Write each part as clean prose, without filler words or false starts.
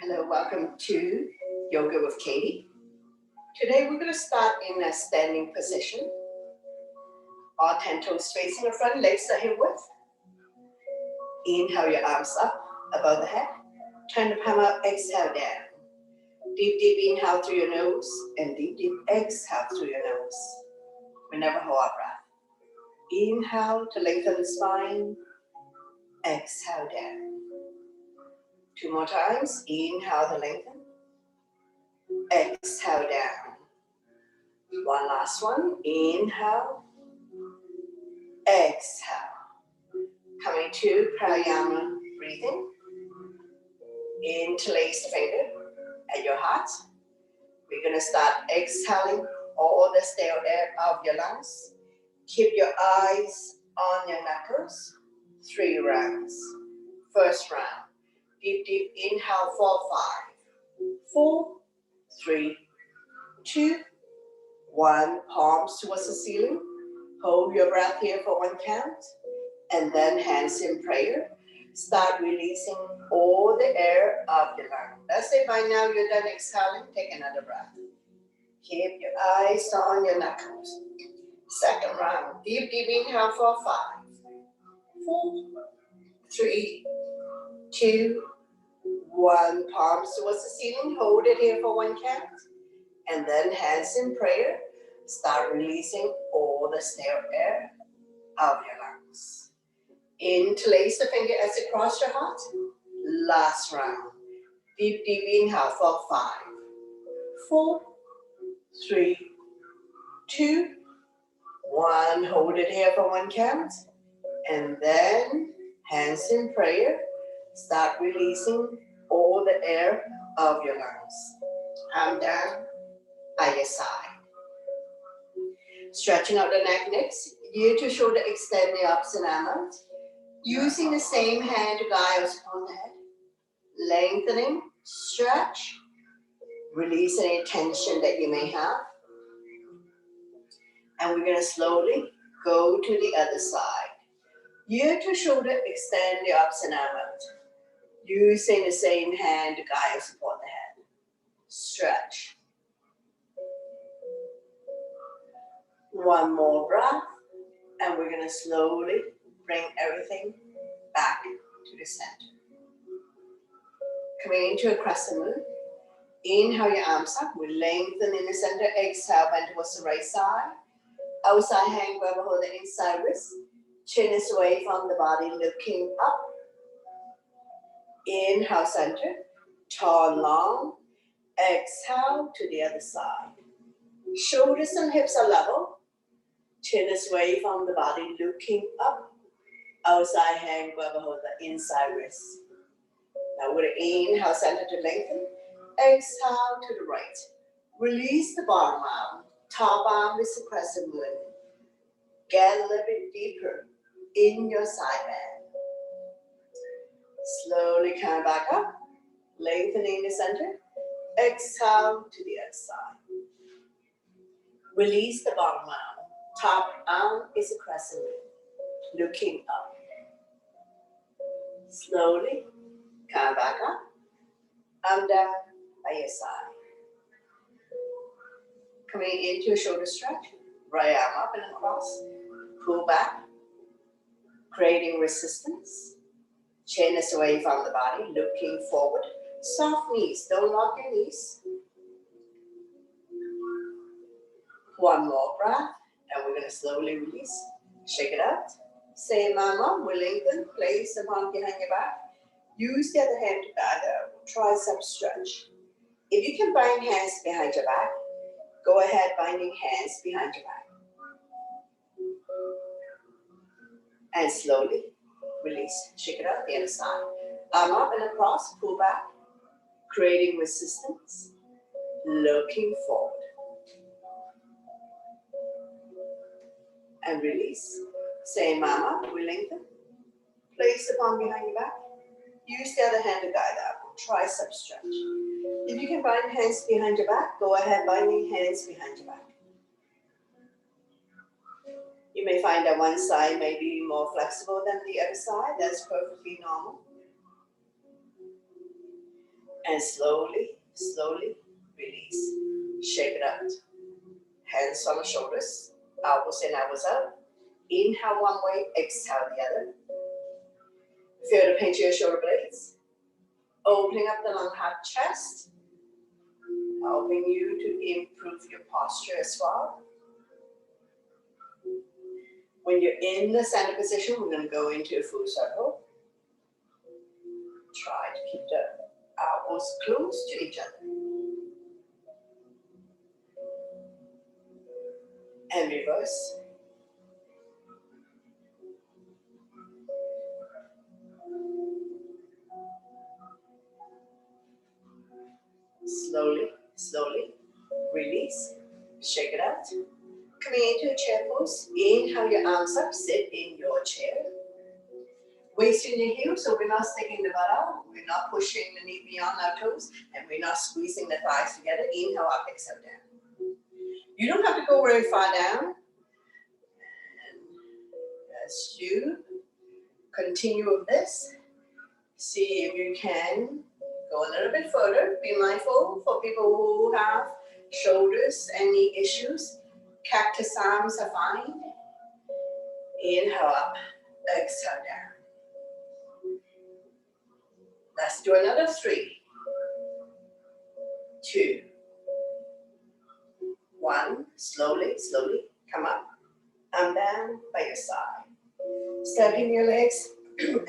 Hello, welcome to Yoga with Katie. Today we're going to start in a standing position. All 10 toes facing the front, legs are hip width. Inhale your arms up above the head. Turn the palm up, exhale down. Deep inhale through your nose and deep exhale through your nose. We never hold our breath. Inhale to lengthen the spine. Exhale down. 2 more times. Inhale to lengthen. Exhale down. One last one. Inhale. Exhale. Coming to pranayama breathing. Interlace the finger at your heart. We're going to start exhaling all the stale air out of your lungs. Keep your eyes on your knuckles. 3 rounds. First round. Deep inhale for 5, 4, 3, 2, 1. Palms towards the ceiling. Hold your breath here for 1 count. And then hands in prayer. Start releasing all the air of your lung. Let's say by now you're done exhaling. Take another breath. Keep your eyes on your knuckles. Second round. Deep inhale for 5, 4, 3, 2, 1. Palms towards the ceiling. Hold it here for 1 count. And then hands in prayer. Start releasing all the stale air of your lungs. Interlace the finger as you cross your heart. Last round. Deep inhale for 5, 4, 3, 2, 1. Hold it here for 1 count. And then hands in prayer. Start releasing all the air of your lungs. Arm down by your side. Stretching out the neck next. Ear to shoulder, extend the opposite arm out. Using the same hand to guide us upon the head. Lengthening, stretch. Release any tension that you may have. And we're going to slowly go to the other side. Ear to shoulder, extend the opposite arm out. Using the same hand to guide us upon the head. Stretch. 1 more breath. And we're going to slowly bring everything back to the center. Coming into a crescent moon. Inhale your arms up. We lengthen in the center. Exhale, bend towards the right side. Outside hand, grab a hold of the inside wrist. Chin is away from the body, looking up. Inhale, center. Tall and long. Exhale to the other side. Shoulders and hips are level. Chin is away from the body, looking up. Outside hand, grab a hold of the inside wrist. Now we're going to inhale, center to lengthen. Exhale to the right. Release the bottom arm. Top arm is the crescent moon. Get a little bit deeper in your side bend. Slowly come back up. Lengthening the center. Exhale to the other side. Release the bottom arm. Top arm is a crescent moon. Looking up. Slowly come back up. Arm down by your side. Coming into a shoulder stretch. Right arm up and across. Pull back. Creating resistance. Chin is away from the body. Looking forward. Soft knees. Don't lock your knees. 1 more breath. And we're going to slowly release. Shake it out. Same arm up. We lengthen. Place the palm behind your back. Use the other hand to guide the tricep stretch. If you can bind hands behind your back, go ahead binding hands behind your back. And slowly release. Shake it out the other side. Arm up and across. Pull back. Creating resistance. Looking forward. And release. Same arm up. We lengthen. Place the palm behind your back. Use the other hand to guide up. Tricep stretch. If you can bind hands behind your back, go ahead binding hands behind your back. You may find that one side may be more flexible than the other side. That's perfectly normal. And slowly, slowly release. Shake it out. Hands on the shoulders. Elbows in, elbows out. Inhale one way, exhale the other. Feel the pain to your shoulder blades. Opening up the long heart chest. Helping you to improve your posture as well. When you're in the center position, we're going to go into a full circle. Try to keep the elbows close to each other. And reverse. Slowly, slowly release. Shake it out. Coming into a chair pose. Inhale your arms up. Sit in your chair. Waist in your heels, so we're not sticking the butt out. We're not pushing the knee beyond our toes. And we're not squeezing the thighs together. Inhale up, exhale down. You don't have to go very far down. And as you continue with this, see if you can go a little bit further. Be mindful for people who have shoulders and knee issues. Cactus arms are fine. Inhale up, exhale down. Let's do another 3, 2, 1. Slowly, slowly come up and down by your side. Stepping your legs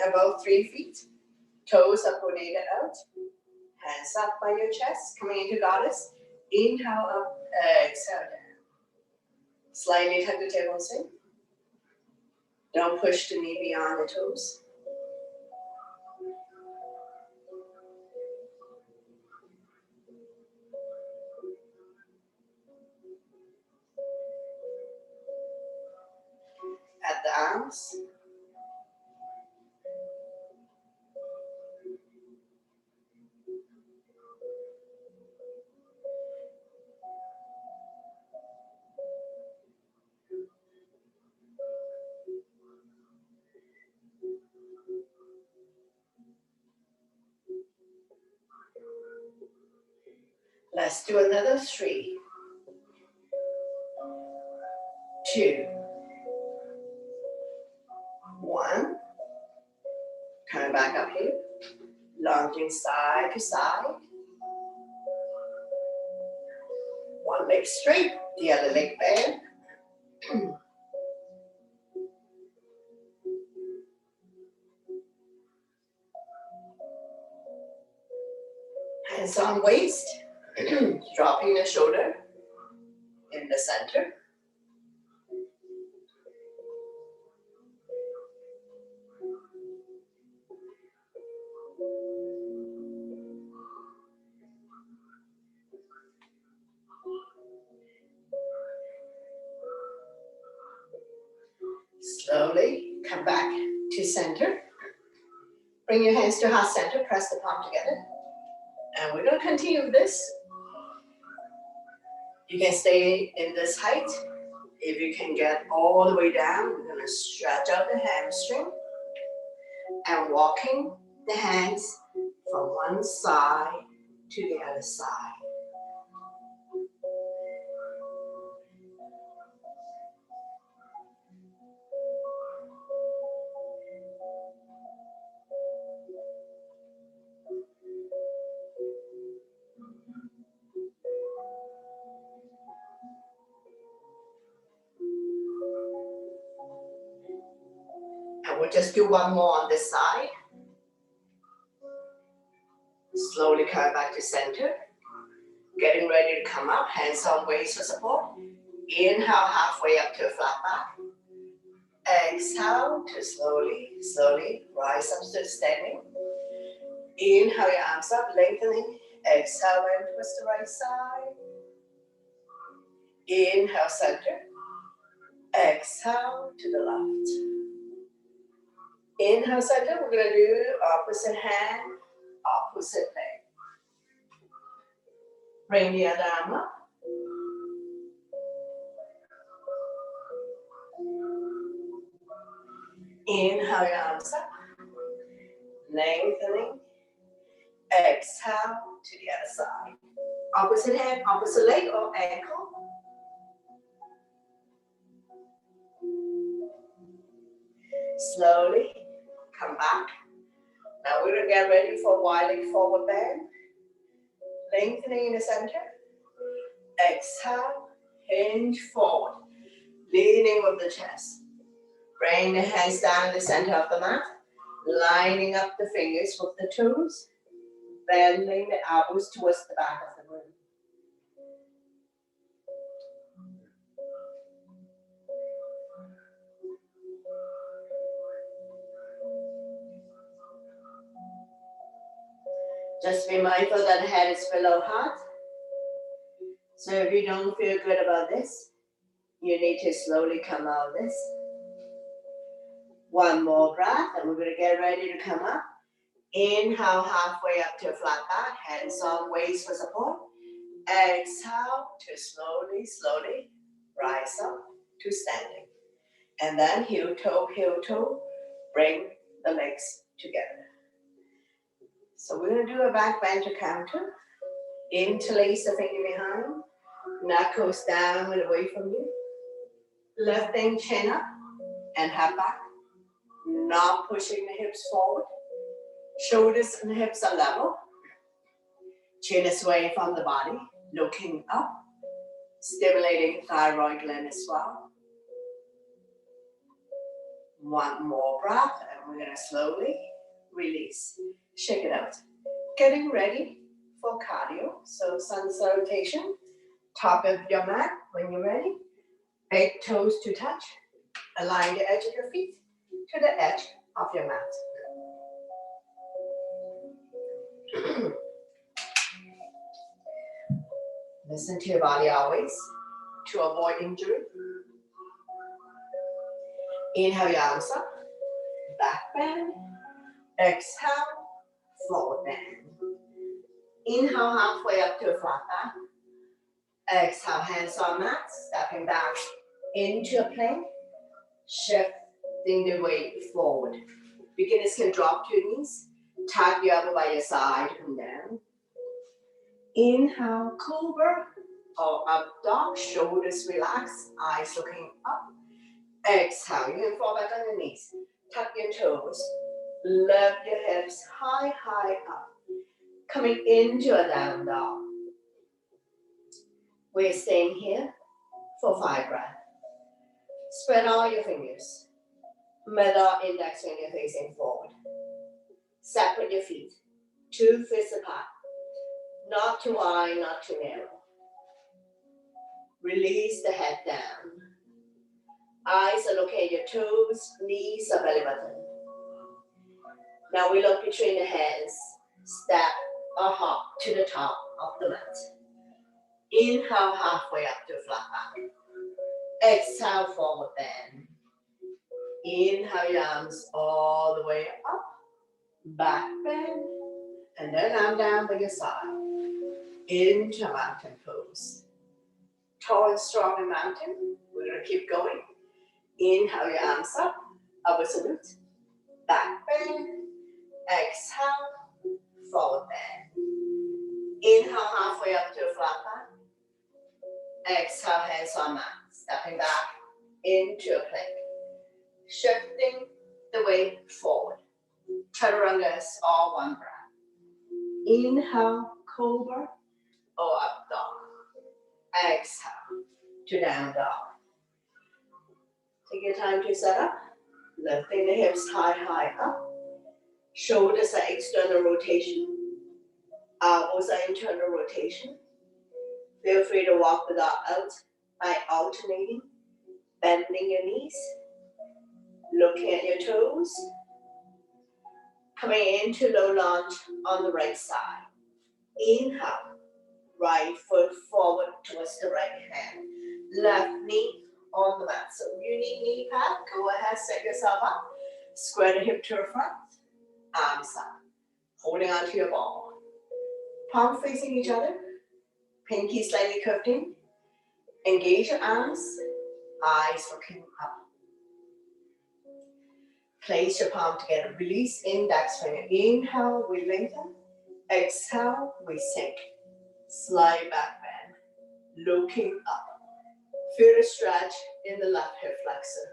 about 3 feet. Toes are pointed out. Hands up by your chest. Coming into goddess. Inhale up, exhale down. Slightly tuck the tailbone in. Don't push the knee beyond the toes. At the arms. Let's do another 3, 2, 1. Coming back up here. Lunging side to side. One leg straight, the other leg bent. Hands on waist. Dropping the shoulder in the center. Slowly come back to center. Bring your hands to heart center, press the palm together. And we're going to continue this. You can stay in this height. If you can get all the way down, we're going to stretch out the hamstring. And walking the hands from one side to the other side. And we'll just do one more on this side. Slowly come back to center. Getting ready to come up, hands on waist for support. Inhale halfway up to a flat back. Exhale to slowly, slowly rise up to standing. Inhale your arms up, lengthening. Exhale and twist the right side. Inhale center. Exhale to the left. Inhale center, we're going to do opposite hand, opposite leg. Bring the other arm up. Inhale your arms up. Lengthening. Exhale to the other side. Opposite hand, opposite leg or ankle. Slowly come back. Now we're gonna get ready for wide leg forward bend. Lengthening in the center. Exhale, hinge forward. Leaning with the chest. Bring the hands down in the center of the mat. Lining up the fingers with the toes. Bending the elbows towards the back of the room. Just be mindful that the head is below heart. So if you don't feel good about this, you need to slowly come out of this. One more breath, and we're going to get ready to come up. Inhale halfway up to a flat back, hands on waist for support. Exhale to slowly rise up to standing. And then heel toe, bring the legs together. So we're going to do a back bend to counter. Interlace the finger behind. Knuckles down and away from you. Lifting chin up and head back. Not pushing the hips forward. Shoulders and hips are level. Chin is away from the body. Looking up. Stimulating thyroid gland as well. One more breath and we're going to slowly release. Shake it out. Getting ready for cardio. So sun salutation. Top of your mat when you're ready. Big toes to touch. Align the edge of your feet to the edge of your mat. Listen to your body always to avoid injury. Inhale your arms up. Back bend. Exhale. Forward bend. Inhale halfway up to a flat back. Exhale, hands on mat, stepping back into a plank, shifting the weight forward. Beginners can drop to your knees, tap your elbow by your side and down. Inhale, cobra or up dog, shoulders relaxed, eyes looking up. Exhale, you can fall back on your knees, tuck your toes, lift your hips high up, coming into a down dog. We're staying here for 5 breaths. Spread all your fingers. Middle index finger facing forward. Separate your feet. 2 fists apart. Not too wide, not too narrow. Release the head down. Eyes are looking at your toes, knees or belly button. Now we look between the hands. Step or hop to the top of the mat. Inhale halfway up to flat back. Exhale forward bend. Inhale your arms all the way up. Back bend. And then arm down by your side. Into mountain pose. Tall and strong in mountain. We're going to keep going. Inhale your arms up. Upward salute. Back bend. Exhale. Forward bend. Inhale halfway up to a flat back. Exhale, hands on mat, stepping back into a plank. Shifting the weight forward. Chaturangas, all one breath. Inhale, cobra or up dog. Exhale to down dog. Take your time to set up. Lifting the hips high up. Shoulders are external rotation. Elbows are internal rotation. Feel free to walk the dog out by alternating, bending your knees, looking at your toes, coming into low lunge on the right side. Inhale, right foot forward towards the right hand, left knee on the mat. So you need knee pad, go ahead, set yourself up, square the hip to the front, arms up, holding onto your ball. Palm facing each other. Pinky slightly curved in. Engage your arms, eyes looking up. Place your palm together. Release index finger. Inhale, we lengthen. Exhale, we sink. Slide back bend. Looking up. Feel the stretch in the left hip flexor.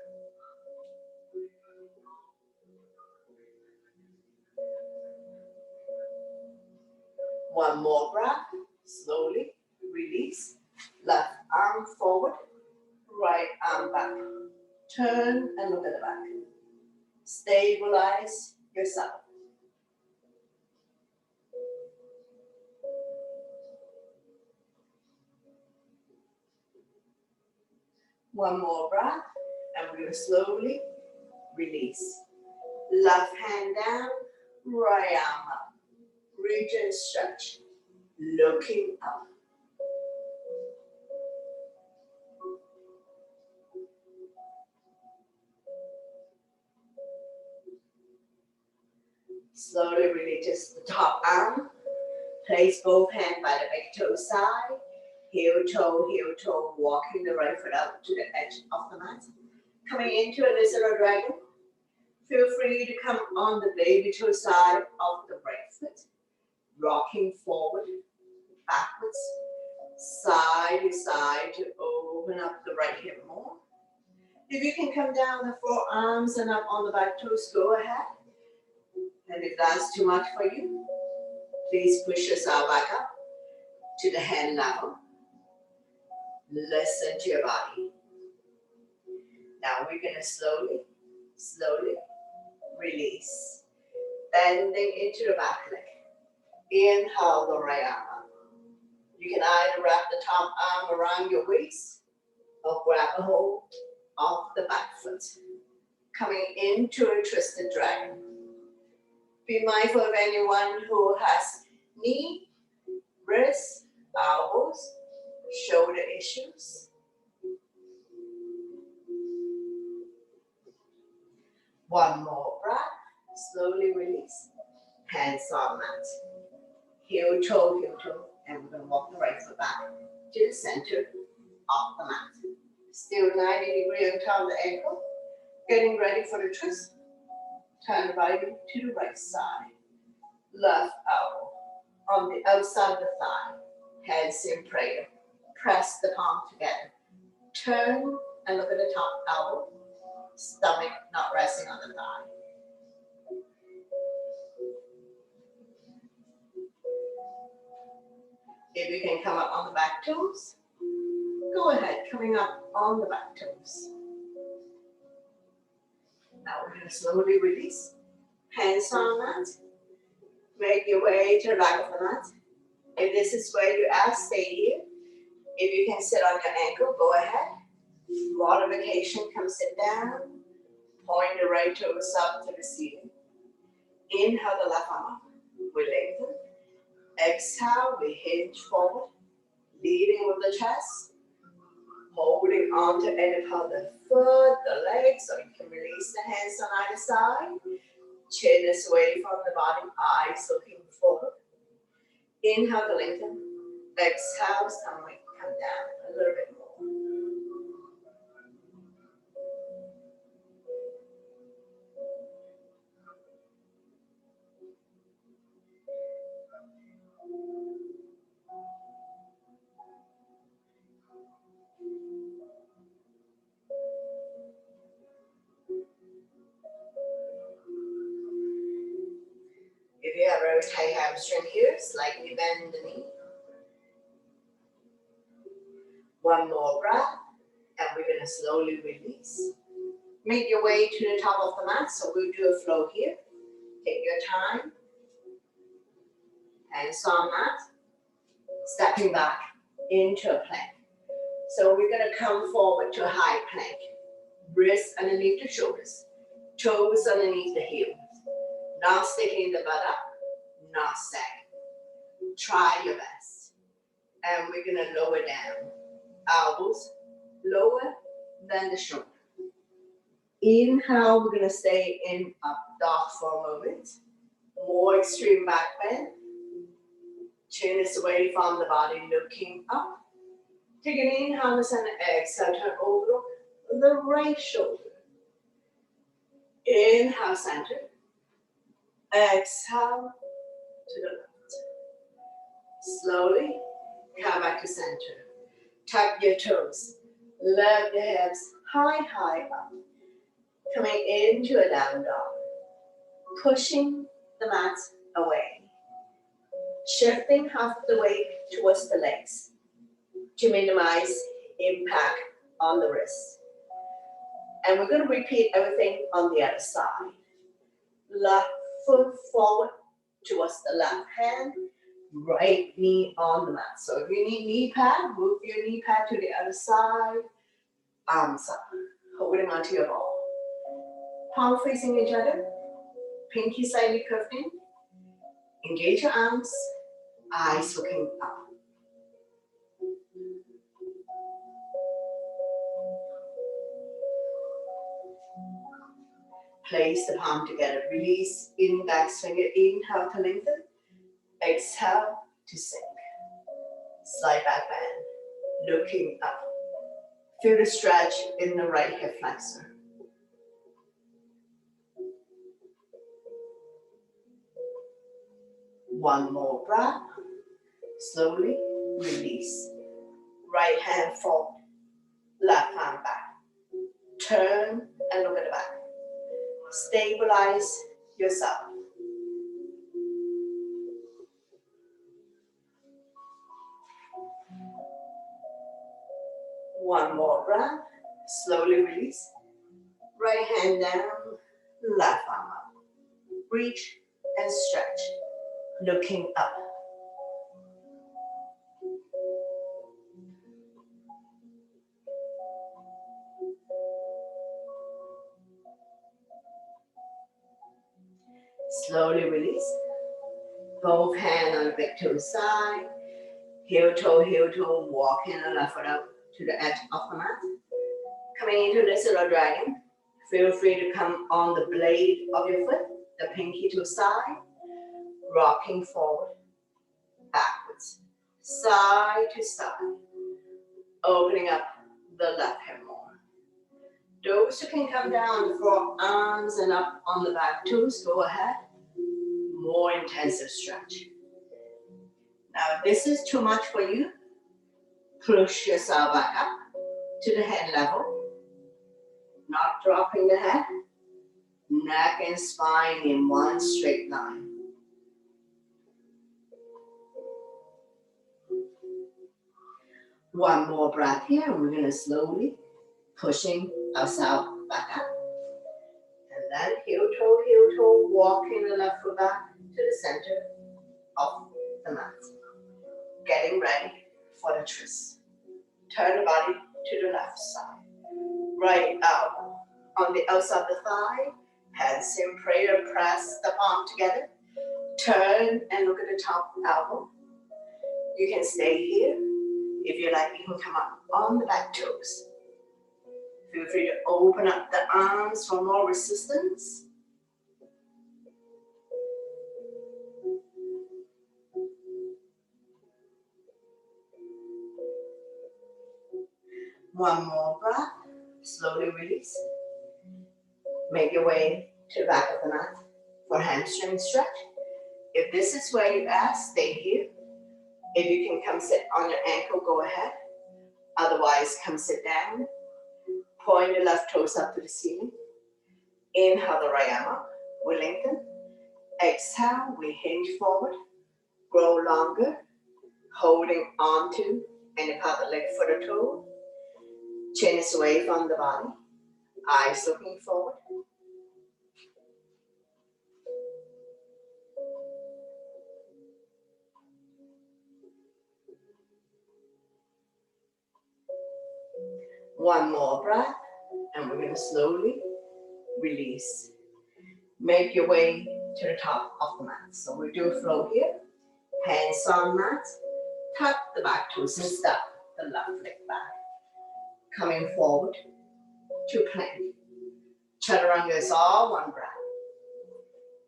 One more breath. Slowly release. Left arm forward. Right arm back. Turn and look at the back. Stabilize yourself. One more breath, and we're going to slowly release. Left hand down, right arm up. Reach and stretch, looking up. Slowly release the top arm. Place both hands by the big toe side. Heel toe, walking the right foot out to the edge of the mat. Coming into a lizard dragon. Feel free to come on the baby toe side of the right foot. Rocking forward, backwards, side to side to open up the right hip more. If you can come down the forearms and up on the back toes, go ahead. And if that's too much for you, please push yourself back up to the hand level. Listen to your body. Now we're going to slowly release. Bending into the back leg. Inhale the right arm up. You can either wrap the top arm around your waist or grab a hold of the back foot. Coming into a twisted dragon. Be mindful of anyone who has knee, wrist, elbows, shoulder issues. One more breath. Slowly release. Hands on mat. Heel toe, and we're going to walk the right foot back to the center of the mat. Still 90-degree on top of the ankle. Getting ready for the twist. Turn the right to the right side. Left elbow on the outside of the thigh. Hands in prayer. Press the palm together. Turn and look at the top elbow. Stomach not resting on the thigh. If you can come up on the back toes, go ahead, coming up on the back toes. Now we're going to slowly release. Hands on mat. Make your way to the back of the mat. If this is where you are, stay here. If you can sit on your ankle, go ahead. Modification, come sit down. Point the right toes up to the ceiling. Inhale the left arm up. We lengthen. Exhale, we hinge forward. Leading with the chest. Holding on to any part of the foot, the legs, so you can release the hands on either side. Chin is away from the body, eyes looking forward. Inhale to lengthen. Exhale, stomach come down a little bit more. If you have a very tight hamstring here, slightly bend the knee. One more breath, and we're going to slowly release. Make your way to the top of the mat, so we'll do a flow here. Take your time. Hands on mat. Stepping back into a plank. So we're going to come forward to a high plank. Wrists underneath the shoulders. Toes underneath the heels. Not sticking the butt up, not sagging. Try your best. And we're going to lower down. Elbows lower than the shoulder. Inhale, we're going to stay in up dog for a moment. More extreme back bend. Chin is away from the body, looking up. Take an inhale and exhale, turn over the right shoulder. Inhale, center. Exhale to the left. Slowly come back to center. Tuck your toes. Lift your hips high, high up. Coming into a down dog. Pushing the mat away. Shifting half of the weight towards the legs to minimize impact on the wrist. And we're going to repeat everything on the other side. Left foot forward towards the left hand, right knee on the mat. So if you need knee pad, move your knee pad to the other side, arms up, holding onto your ball. Palm facing each other, pinky slightly curved in. Engage your arms, eyes looking up. Place the palm together. Release in back swinger. Inhale to lengthen. Exhale to sink. Slide back bend. Looking up. Feel the stretch in the right hip flexor. One more breath. Slowly release. Right hand forward. Left arm back. Turn and look at the back. Stabilize yourself. One more breath. Slowly release. Right hand down, left arm up. Reach and stretch. Looking up. Slowly release. Both hands on the big toe side. Heel toe, walking the left foot up to the edge of the mat. Coming into this little dragon. Feel free to come on the blade of your foot, the pinky to the side. Rocking forward, backwards, side to side. Opening up the left hip more. Those who can come down for arms and up on the back toes, go ahead. More intensive stretch. Now, if this is too much for you, push yourself back up to the head level. Not dropping the head. Neck and spine in one straight line. One more breath here, and we're going to slowly pushing ourselves back up. And then heel toe, walking the left foot back to the center of the mat. Getting ready for the twist. Turn the body to the left side. Right elbow on the outside of the thigh. Hands in prayer, press the palm together. Turn and look at the top elbow. You can stay here. If you like, you can come up on the back toes. Feel free to open up the arms for more resistance. One more breath. Slowly release. Make your way to the back of the mat for hamstring stretch. If this is where you are, stay here. If you can come sit on your ankle, go ahead. Otherwise, come sit down. Point your left toes up to the ceiling. Inhale the right arm up. We lengthen. Exhale, we hinge forward. Grow longer. Holding onto any part of the leg, foot or toe. Chin is away from the body. Eyes looking forward. One more breath, and we're going to slowly release. Make your way to the top of the mat. So we do a flow here. Hands on mat. Tuck the back toes and step the left leg back. Coming forward to plank. Chaturanga is all one breath.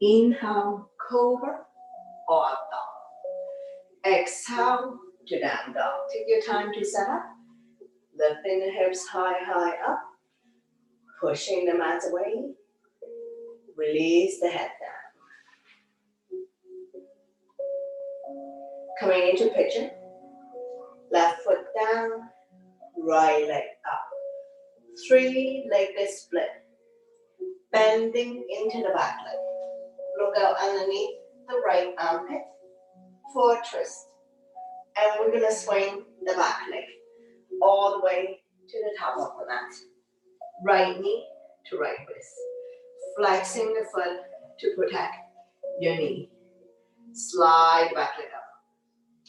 Inhale, cobra or up dog. Exhale to down dog. Take your time to set up. Lifting the hips high, high up. Pushing the mat away. Release the head down. Coming into pigeon. Left foot down, right leg up. 3-legged split. Bending into the back leg. Look out underneath the right armpit for a twist. And we're gonna swing the back leg all the way to the top of the mat. Right knee to right wrist. Flexing the foot to protect your knee. Slide back leg up.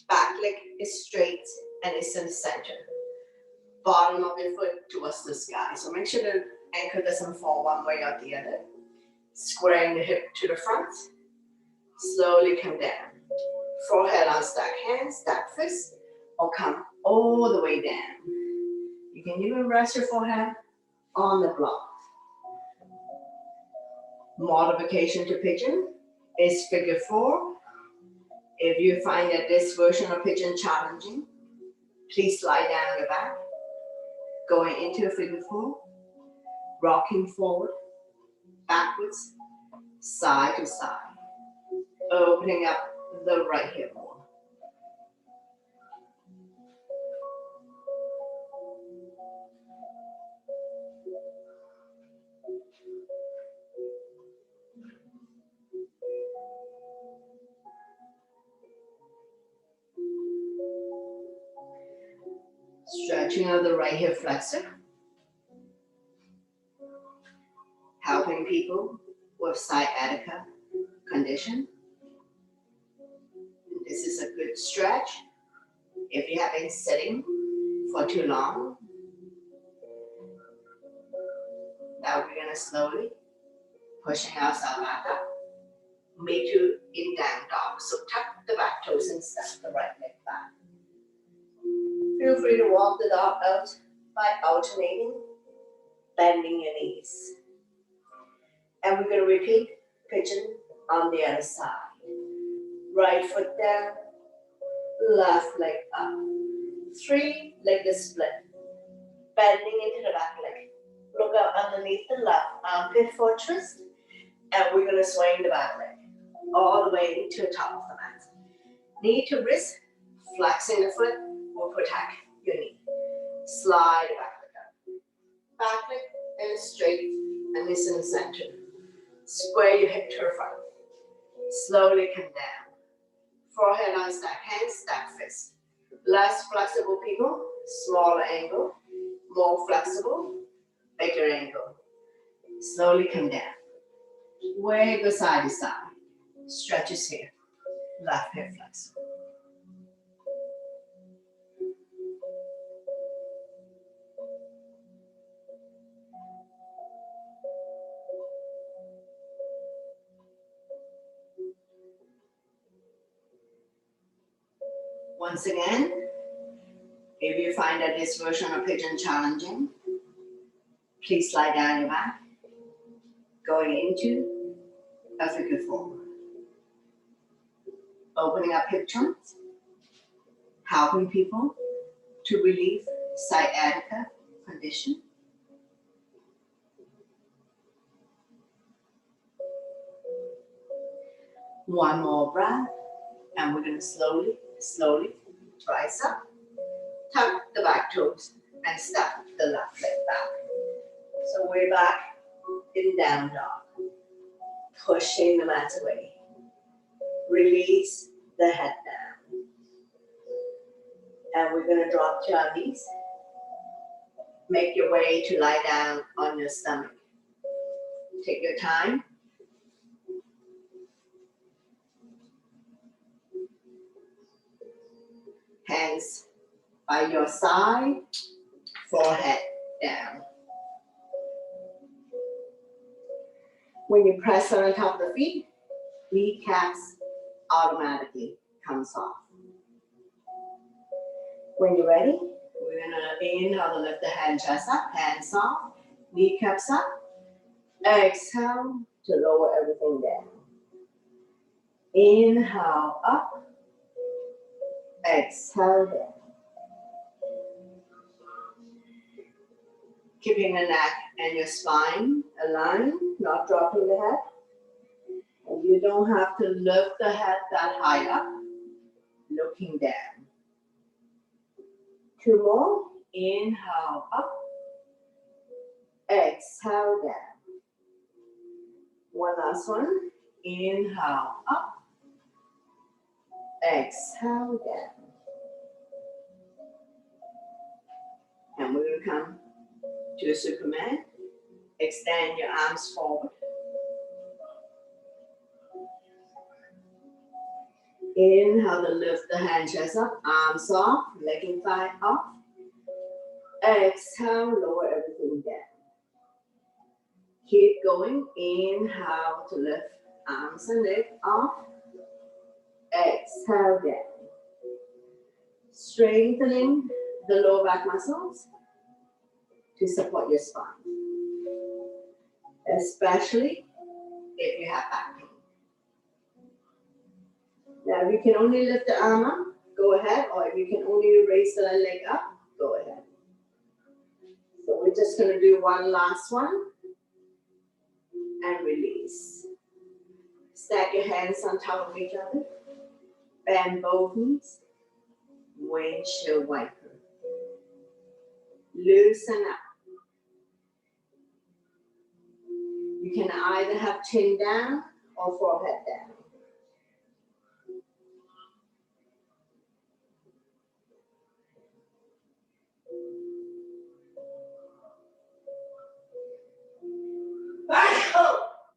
Back leg is straight and it's in the center. Bottom of your foot towards the sky. So make sure the ankle doesn't fall one way or the other. Squaring the hip to the front. Slowly come down. Forehead on stack hands, stack fists, or come all the way down. You can even rest your forehead on the block. Modification to pigeon is figure 4. If you find that this version of pigeon challenging, please lie down on your back, going into a figure 4, rocking forward, backwards, side to side, opening up the right hip more. Stretching of the right hip flexor, helping people with sciatica condition. This is a good stretch if you have been sitting for too long. Now we're gonna slowly pushing ourselves back up. Meet you in down dog. So tuck the back toes and step the right leg back. Feel free to walk the dog out by alternating, bending your knees. And we're going to repeat pigeon on the other side. Right foot down, left leg up. 3-legged split. Bending into the back leg. Look out underneath the left armpit for a twist. And we're going to swing the back leg all the way to the top of the mat. Knee to wrist, flexing the foot will protect your knee. Slide back leg up. Back leg is straight and it's in the center. Square your hip to the front. Slowly come down. Forehead on stack hands, stack fists. Less flexible people, smaller angle. More flexible, bigger angle. Slowly come down. Wiggle side to side. Stretches here. Left hip flex. Once again, if you find that this version of pigeon challenging, please lie down on your back, going into a figure 4. Opening up hip joints, helping people to relieve sciatica condition. One more breath, and we're going to slowly rise up. Tuck the back toes and step the left leg back. So we're back in down dog. Pushing the mat away. Release the head down. And we're going to drop to our knees. Make your way to lie down on your stomach. Take your time. Hands by your side, forehead down. When you press on the top of the feet, kneecaps automatically comes off. When you're ready, we're gonna inhale to lift the hand chest up, hands off, kneecaps up. Exhale to lower everything down. Inhale up. Exhale down. Keeping the neck and your spine aligned, not dropping the head. And you don't have to lift the head that high up. looking down. 2 more. Inhale up. Exhale down. One last one. Inhale up. Exhale down. And we're going to come to a Superman. Extend your arms forward. Inhale to lift the hand chest up, arms off, leg and thigh off. Exhale, lower everything down. Keep going. Inhale to lift arms and leg off. Exhale down. Strengthening the lower back muscles to support your spine, especially if you have back pain. Now, if you can only lift the arm up, go ahead, or if you can only raise the leg up, go ahead. So we're just going to do one last one and release. Stack your hands on top of each other. Bend both knees. Windshield wiper. Loosen up. You can either have chin down or forehead down.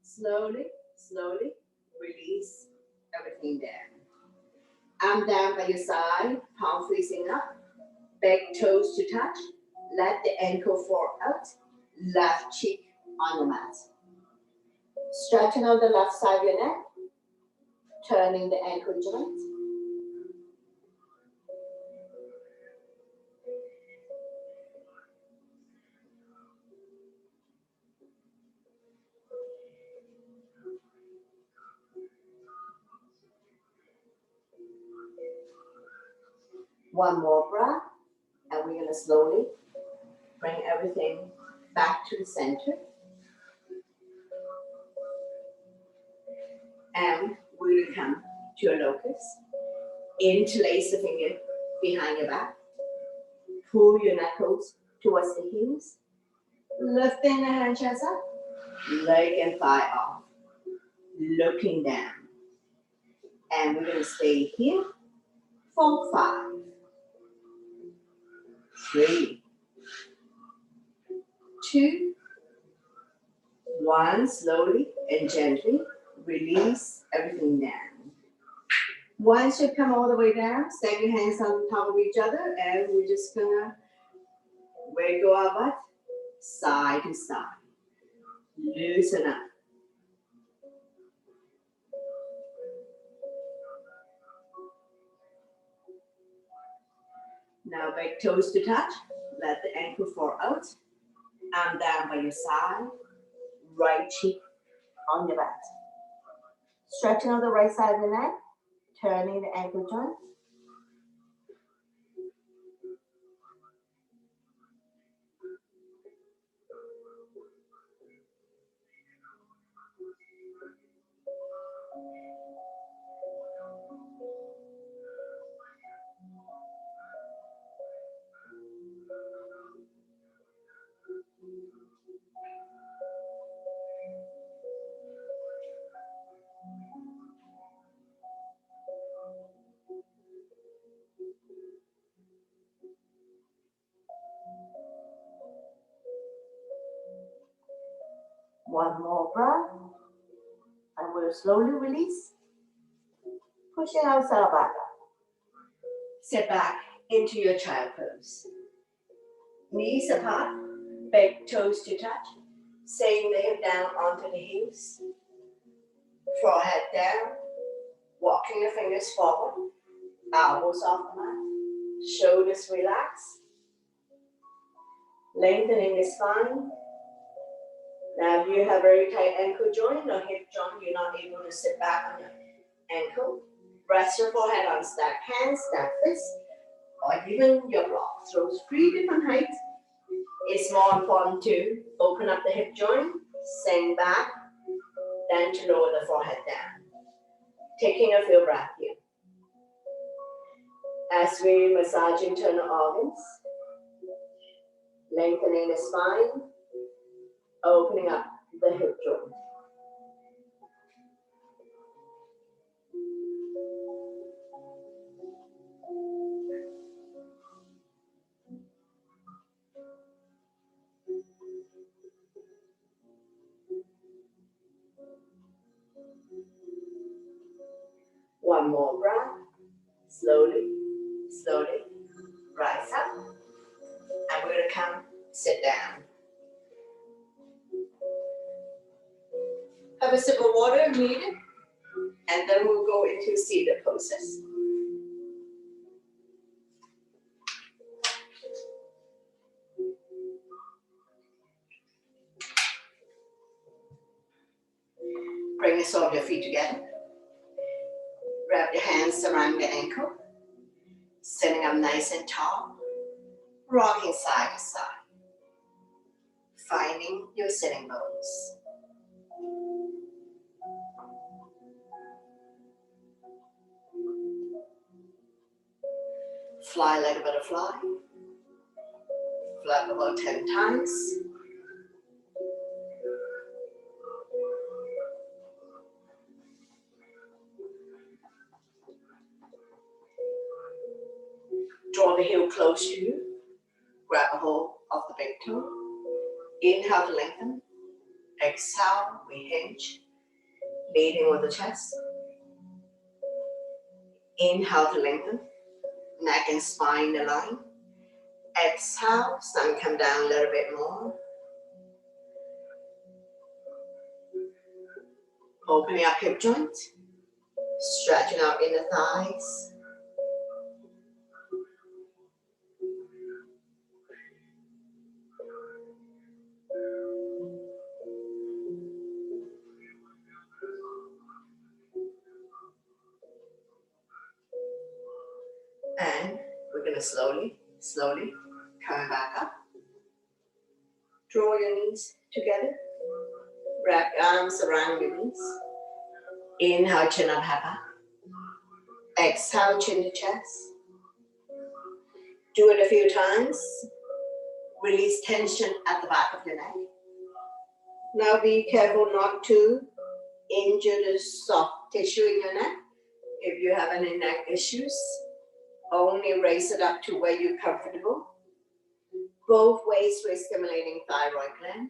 Slowly, slowly release everything down. Arm down by your side, palm facing up, back toes to touch. Let the ankle fall out, left cheek on the mat. Stretching out the left side of your neck, turning the ankle joint. One more breath, and we're going to slowly bring everything back to the center. And we're going to come to a locust. Interlace the finger behind your back. Pull your knuckles towards the heels. Lifting the hand chest up. Leg and thigh off. Looking down. And we're going to stay here for 5, 3, 2, 1. Slowly and gently release everything down. Once you come all the way down, stack your hands on top of each other, and we're just gonna wiggle our butt side to side. Loosen up. Now back toes to touch. Let the ankle fall out. Arm down by your side. Right cheek on your back. Stretching on the right side of the neck. Turning the ankle joint. One more breath, and we'll slowly release, pushing ourselves back up. Sit back into your child pose. Knees apart, back toes to touch, same the hip down onto the heels, forehead down, walking the fingers forward, elbows off the mat, shoulders relax, lengthening the spine. Now, if you have very tight ankle joint or hip joint, you're not able to sit back on your ankle. Rest your forehead on stacked hands, stacked fists, or even your block. Throws 3 different heights. It's more important to open up the hip joint, sink back, then to lower the forehead down. Taking a few breaths here. As we massage internal organs, lengthening the spine, opening up the hip joint. One more breath. Slowly, slowly rise up. And we're going to come sit down. Have a sip of water if needed. And then we'll go into seated poses. Bring the soles of your feet together. Wrap your hands around the ankle. Sitting up nice and tall. Rocking side to side. Finding your sitting bones. Fly like a butterfly. Flap about 10 times. Draw the heel close to you. Grab a hold of the big toe. Inhale to lengthen. Exhale, we hinge. Leading with the chest. Inhale to lengthen. Neck and spine align. Exhale, stomach come down a little bit more. Opening up hip joint. Stretching out inner thighs. And we're going to slowly come back up. Draw your knees together. Wrap your arms around your knees. Inhale, chin up, hapa. Exhale, chin to chest. Do it a few times. Release tension at the back of your neck. Now be careful not to injure the soft tissue in your neck. If you have any neck issues, only raise it up to where you're comfortable. Both ways we're stimulating thyroid gland,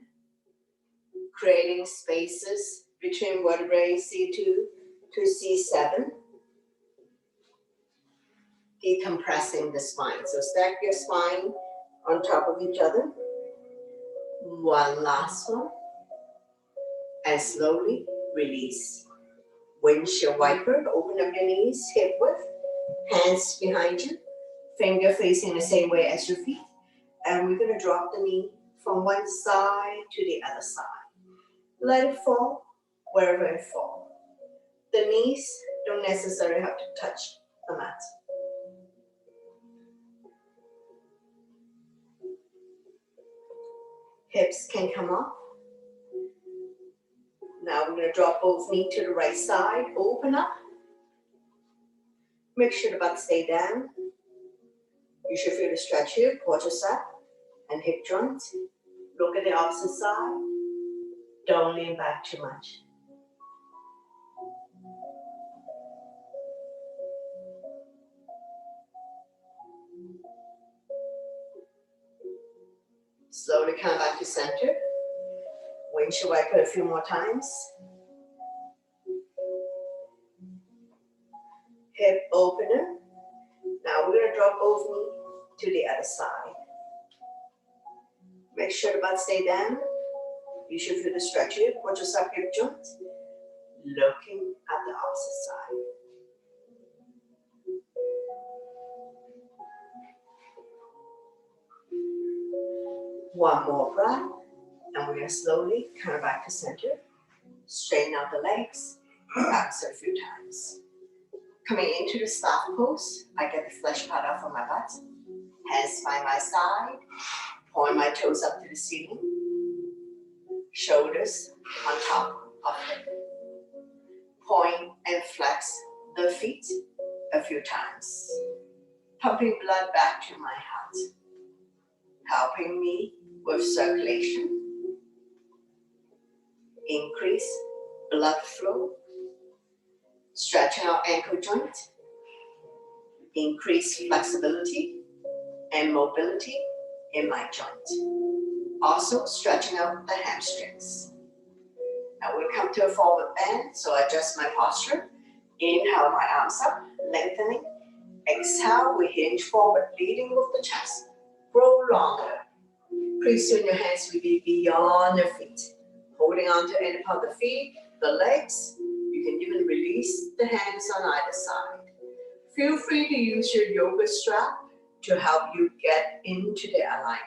creating spaces between vertebrae C2 to C7, decompressing the spine. So stack your spine on top of each other. One last one. And slowly release. Windshield wiper, open up your knees, hip width, hands behind you, finger facing the same way as your feet. And we're going to drop the knee from one side to the other side. Let it fall wherever it falls. The knees don't necessarily have to touch the mat. Hips can come off. Now we're going to drop both knees to the right side. Open up. Make sure the butt stay down. You should feel the stretch here, quadricep and hip joints. Look at the opposite side. Don't lean back too much. Slowly come back to center. Windshield wiper a few more times. Hip opener. Now we're going to drop both knees to the other side. Make sure the butt stay down. You should feel the stretch here. Quadricep hip joint. Looking at the opposite side. One more breath. And we're going to slowly come back to center. Straighten out the legs. Relax a few times. Coming into the staff pose, I get the flesh part off of my butt. Hands by my side. Point my toes up to the ceiling. Shoulders on top of it. Point and flex the feet a few times. pumping blood back to my heart, helping me with circulation, increase blood flow, stretching our ankle joint, increase flexibility and mobility in my joint. Also stretching out the hamstrings. Now we'll come to a forward bend, so I adjust my posture. Inhale, my arms up, lengthening. Exhale, we hinge forward, leading with the chest. Grow longer. Please turn your hands will be beyond your feet. Holding on to any part of the feet, the legs. You can even release the hands on either side. Feel free to use your yoga strap to help you get into the alignment.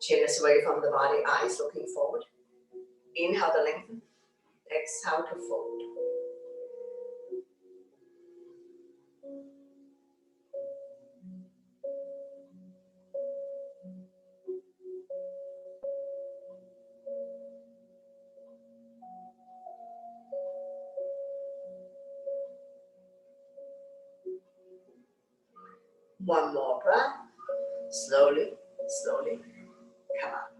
Chin is away from the body, eyes looking forward. Inhale to lengthen. Exhale to fold. One more breath. Slowly, slowly. Come up.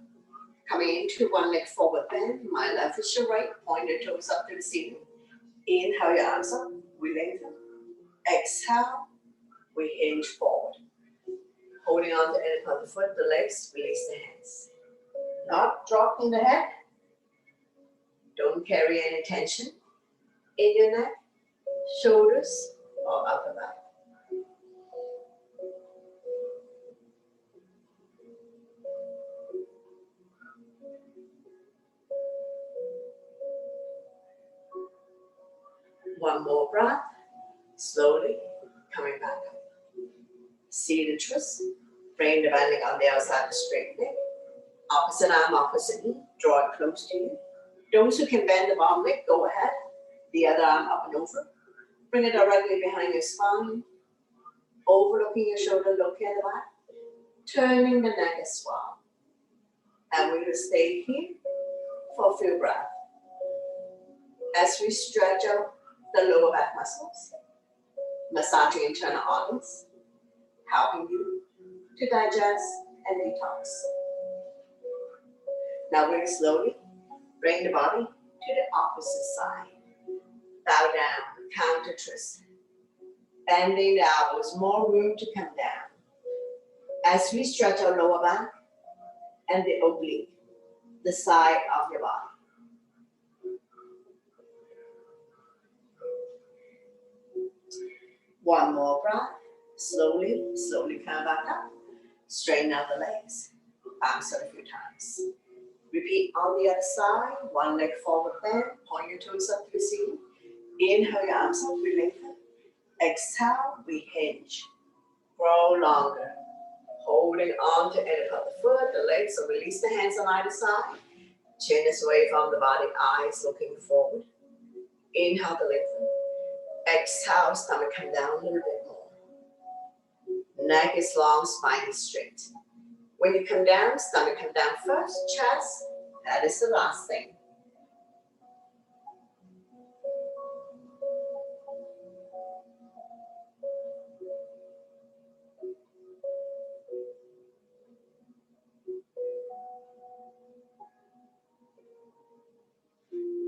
Coming into one leg forward bend. My left is your right. Point your toes up to the ceiling. Inhale your arms up. We lengthen. Exhale. We hinge forward. Holding on to any part of the foot, the legs, release the hands. Not dropping the head. Don't carry any tension in your neck, shoulders, or upper back. One more breath, slowly coming back up. Seated twist, bring the bending on the outside of the straight leg. Opposite arm, opposite knee, draw it close to you. Those who can bend the bottom leg, go ahead. The other arm up and over. Bring it directly behind your spine. Overlooking your shoulder, looking at the back. Turning the neck as well. And we will stay here for a few breaths. As we stretch out the lower back muscles, massaging internal organs, helping you to digest and detox. Now very slowly, bring the body to the opposite side. Bow down, counter twist. Bending the elbows, more room to come down. As we stretch our lower back and the oblique, the side of your body. One more breath. Slowly, slowly come back up. Straighten out the legs. Bounce it a few times. Repeat on the other side. One leg forward bend. Point your toes up to the ceiling. Inhale your arms up. We lengthen. Exhale, we hinge. Grow longer. Holding on to any part of the foot, the legs, so release the hands on either side. Chin is away from the body, eyes looking forward. Inhale to lengthen. Exhale, stomach come down a little bit more. Neck is long, spine is straight. When you come down, stomach come down first, chest, that is the last thing.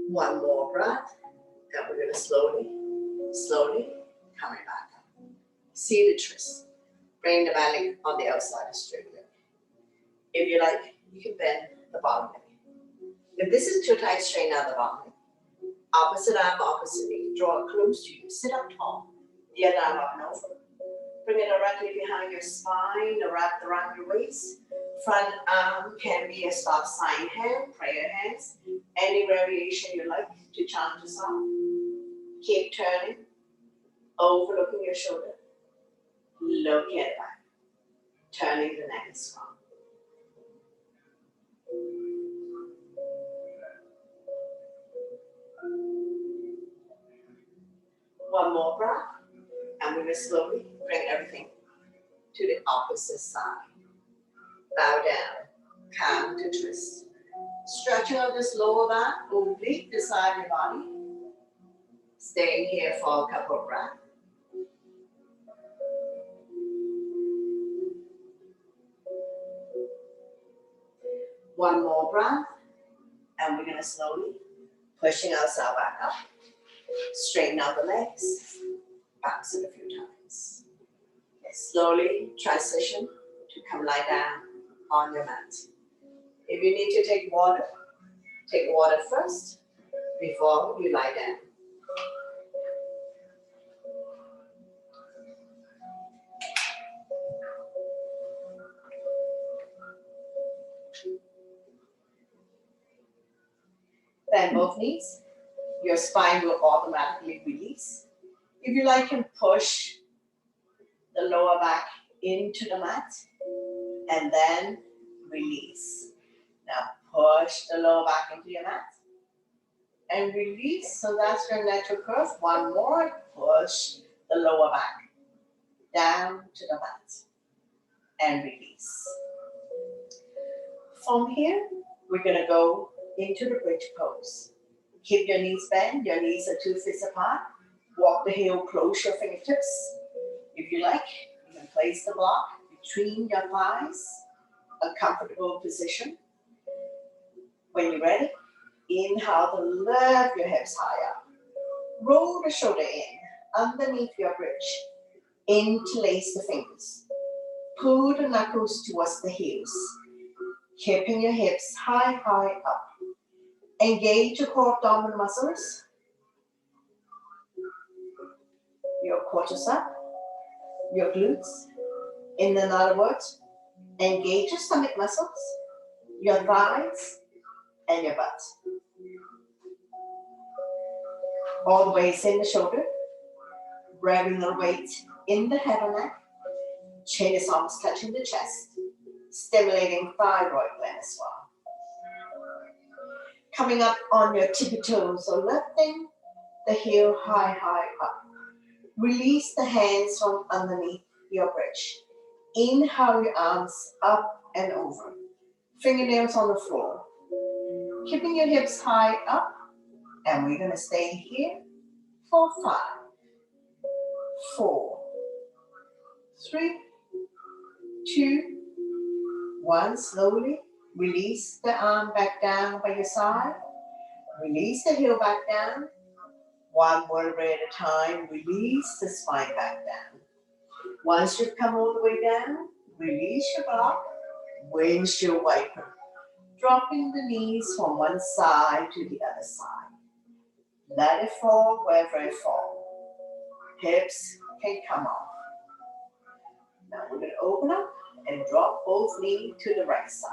One more breath, and we're going to slowly, slowly coming back up. Seated twist. Bring the belly on the outside of straight leg. If you like, you can bend the bottom leg. If this is too tight, straighten out the bottom leg. Opposite arm, opposite knee. Draw it close to you. Sit up tall. The other arm up and over. Bring it directly behind your spine, wrapped around your waist. Front arm can be a stop sign hand, prayer hands. Any variation you like to chant yourself. Keep turning, overlooking your shoulder. Looking at back. Turning the neck as well. One more breath, and we will slowly bring everything to the opposite side. Bow down, counter twist. Stretching out this lower back, oblique the side of your body. Staying here for a couple of breaths. One more breath, and we're gonna slowly pushing ourselves back up. Straighten out the legs, bounce it a few times. Slowly transition to come lie down on your mat. If you need to take water first before you lie down. Bend both knees. Your spine will automatically release. If you like, you can push the lower back into the mat and then release. Now push the lower back into your mat and release. So that's your natural curve. One more. Push the lower back down to the mat and release. From here, we're going to go into the bridge pose. Keep your knees bent. Your knees are 2 feet apart. Walk the heel, close your fingertips. If you like, you can place the block between your thighs, a comfortable position. When you're ready, inhale to lift your hips high up. Roll the shoulder in, underneath your bridge. Interlace the fingers. Pull the knuckles towards the heels. Keeping your hips high up. Engage your core abdominal muscles. Your quadriceps, your glutes. In other words, engage your stomach muscles, your thighs, and your butt. All the way in the shoulder. Grabbing the weight in the head and neck. Chin is almost touching the chest. Stimulating thyroid gland as well. Coming up on your tippy toes, so lifting the heel high up. Release the hands from underneath your bridge. Inhale your arms up and over. Fingernails on the floor. Keeping your hips high up, and we're gonna stay here for 5, 4, 3, 2, 1. Slowly release the arm back down by your side. Release the heel back down. One vertebrae at a time. Release the spine back down. Once you've come all the way down, release your block. Windshield wiper. Dropping the knees from one side to the other side. Let it fall wherever it falls. Hips can come off. Now we're going to open up and drop both knees to the right side.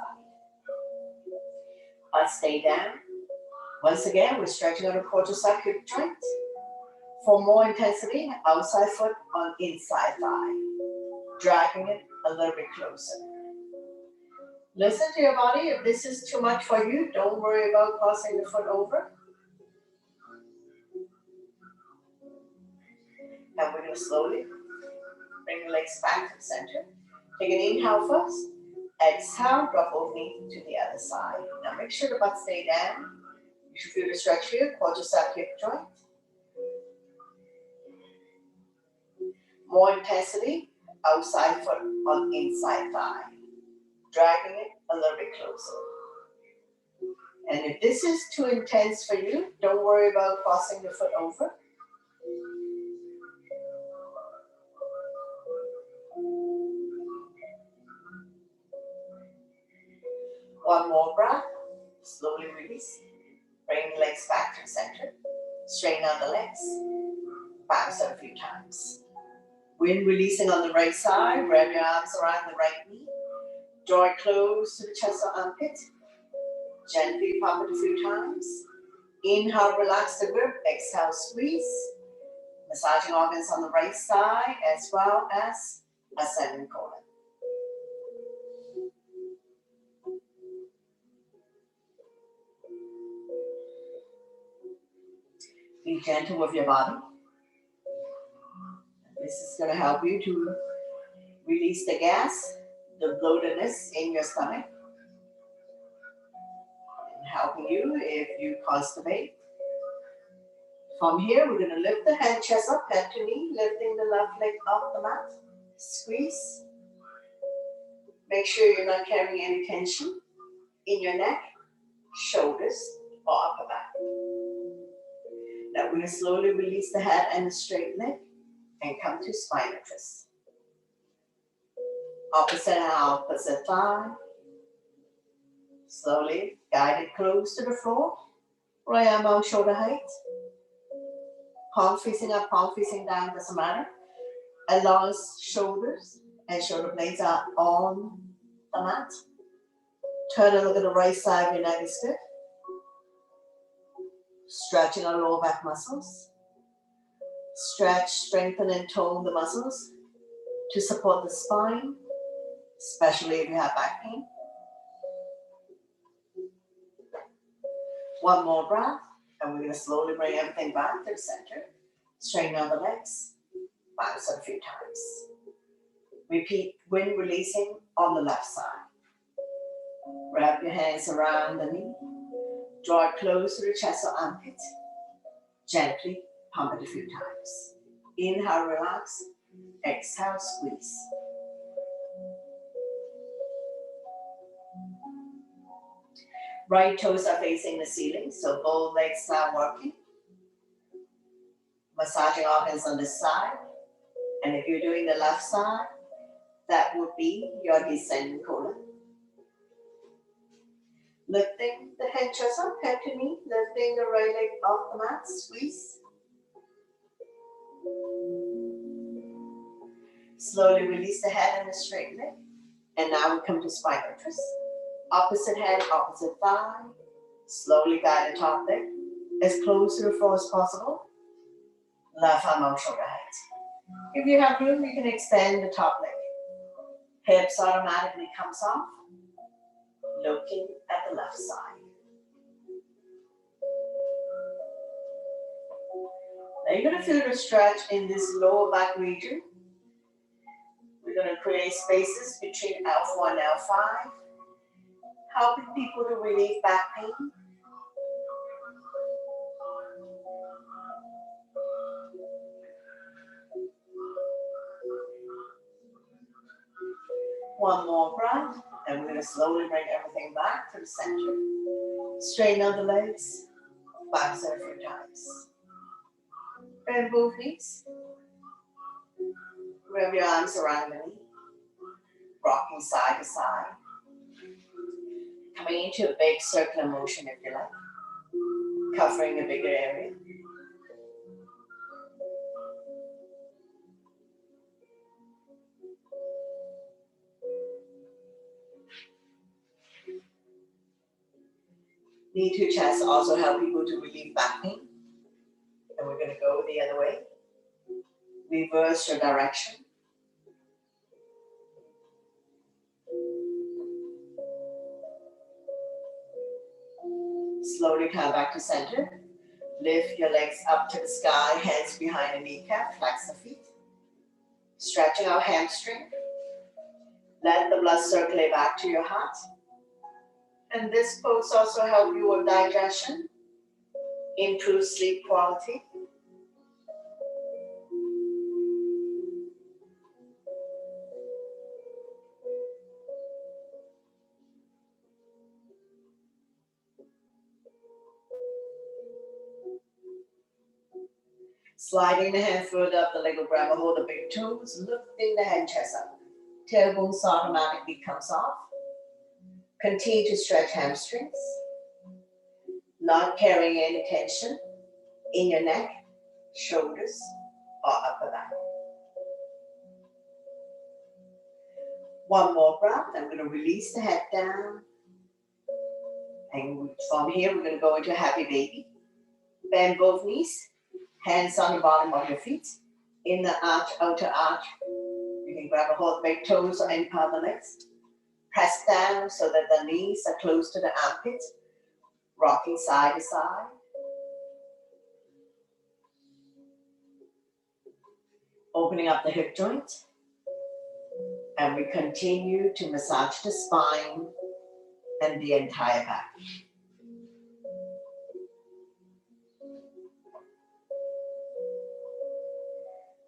I'll stay down. Once again, we're stretching out the quadricep hip joint. For more intensity, outside foot on inside thigh. Dragging it a little bit closer. Listen to your body. If this is too much for you, don't worry about crossing the foot over. And we're going to slowly bring the legs back to the center. Take an inhale first. Exhale, drop both knees to the other side. Now make sure the butt stay down. You should feel the stretch here, quadricep hip joint. More intensity, outside foot on inside thigh. Dragging it a little bit closer. And if this is too intense for you, don't worry about crossing the foot over. One more breath. Slowly release. Bring the legs back to the center. Straighten out the legs. Bounce it a few times. When releasing on the right side, grab your arms around the right knee. Draw it close to the chest or armpit. Gently pump it a few times. Inhale, relax the grip. Exhale, squeeze. Massaging organs on the right side as well as ascending colon. Be gentle with your body. This is going to help you to release the gas, the bloatedness in your stomach, and helping you if you constipate. From here, we're going to lift the head, chest up, head to knee, lifting the left leg off the mat. Squeeze. Make sure you're not carrying any tension. in your neck, shoulders, or upper back. Now we're going to slowly release the head and the straight leg and come to spinal twist. Opposite and opposite thigh. Slowly guide it close to the floor. Right arm out shoulder height. Palm facing up, palm facing down, doesn't matter. As long as shoulders and shoulder blades are on the mat. Turn and look at the right side, your neck is good. Stretching our lower back muscles. Stretch, strengthen, and tone the muscles to support the spine, especially if you have back pain. One more breath, and we're going to slowly bring everything back to the center. Straighten out the legs, bounce a few times. Repeat when releasing on the left side. Wrap your hands around the knee. Draw it close to the chest or armpit. Gently pump it a few times. Inhale, relax. Exhale, squeeze. Right toes are facing the ceiling, so both legs start working. Massaging organs on this side. And if you're doing the left side, that would be your descending colon. Lifting the head chest up, head to knee, lifting the right leg off the mat, squeeze. Slowly release the head and the straight leg. And now we come to spinal twist. Opposite head, opposite thigh. Slowly guide the top leg as close to the floor as possible. Left arm out shoulder height. If you have room, you can extend the top leg. Hips automatically comes off. Looking at the left side. Now you're going to feel the stretch in this lower back region. We're going to create spaces between L4 and L5, helping people to relieve back pain. One more breath, and we're going to slowly bring everything back to the center. Straighten out the legs, bounce it a few times. Bend both knees. Wrap your arms around the knee, rocking side to side. Coming into a big circular motion if you like, covering a bigger area. Knee to chest also help people to relieve back pain. And we're going to go the other way. Reverse your direction. Slowly come back to center. Lift your legs up to the sky, hands behind the kneecap, flex the feet. Stretching our hamstring. Let the blood circulate back to your heart. And this pose also helps you with digestion, improve sleep quality. Sliding the hand further up the leg will grab a hold of the big toes, lifting the head chest up. Tailbone automatically comes off. Continue to stretch hamstrings, not carrying any tension in your neck, shoulders, or upper back. One more breath. I'm going to release the head down. And from here, we're going to go into happy baby. Bend both knees, hands on the bottom of your feet. Inner arch, outer arch. You can grab a hold of the big toes or any part of the legs. Press down so that the knees are close to the armpits. Rocking side to side. Opening up the hip joint. And we continue to massage the spine and the entire back.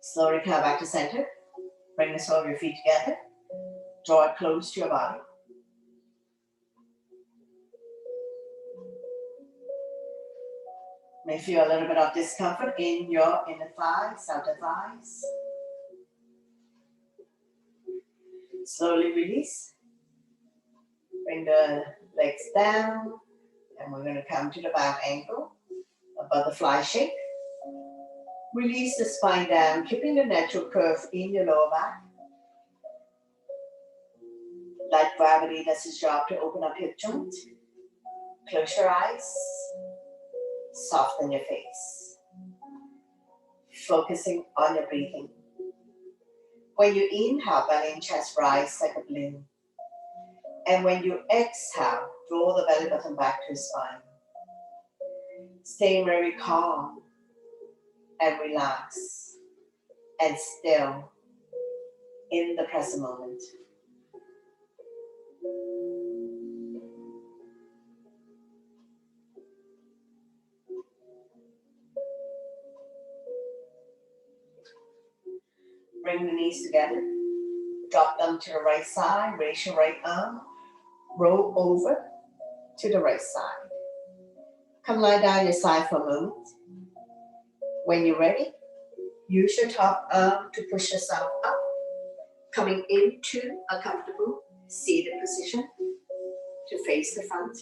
Slowly come back to center. Bring the sole of your feet together. Draw it close to your body. May feel a little bit of discomfort in your inner thighs, outer thighs. Slowly release. Bring the legs down, and we're going to come to the back ankle, a butterfly shape. Release the spine down, keeping the natural curve in your lower back. Let gravity does its job to open up hip joint. Close your eyes. Soften your face. Focusing on your breathing. When you inhale, belly and chest rise like a balloon. And when you exhale, draw the belly button back to the spine. Stay very calm and relax and still in the present moment. Bring the knees together. Drop them to the right side. Raise your right arm. Roll over to the right side. Come lie down your side for a moment. When you're ready, use your top arm to push yourself up, coming into a comfortable seated position to face the front.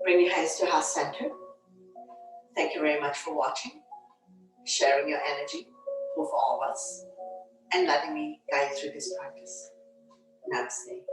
Bring your hands to heart center. Thank you very much for watching, sharing your energy with all of us, and letting me guide you through this practice. Namaste.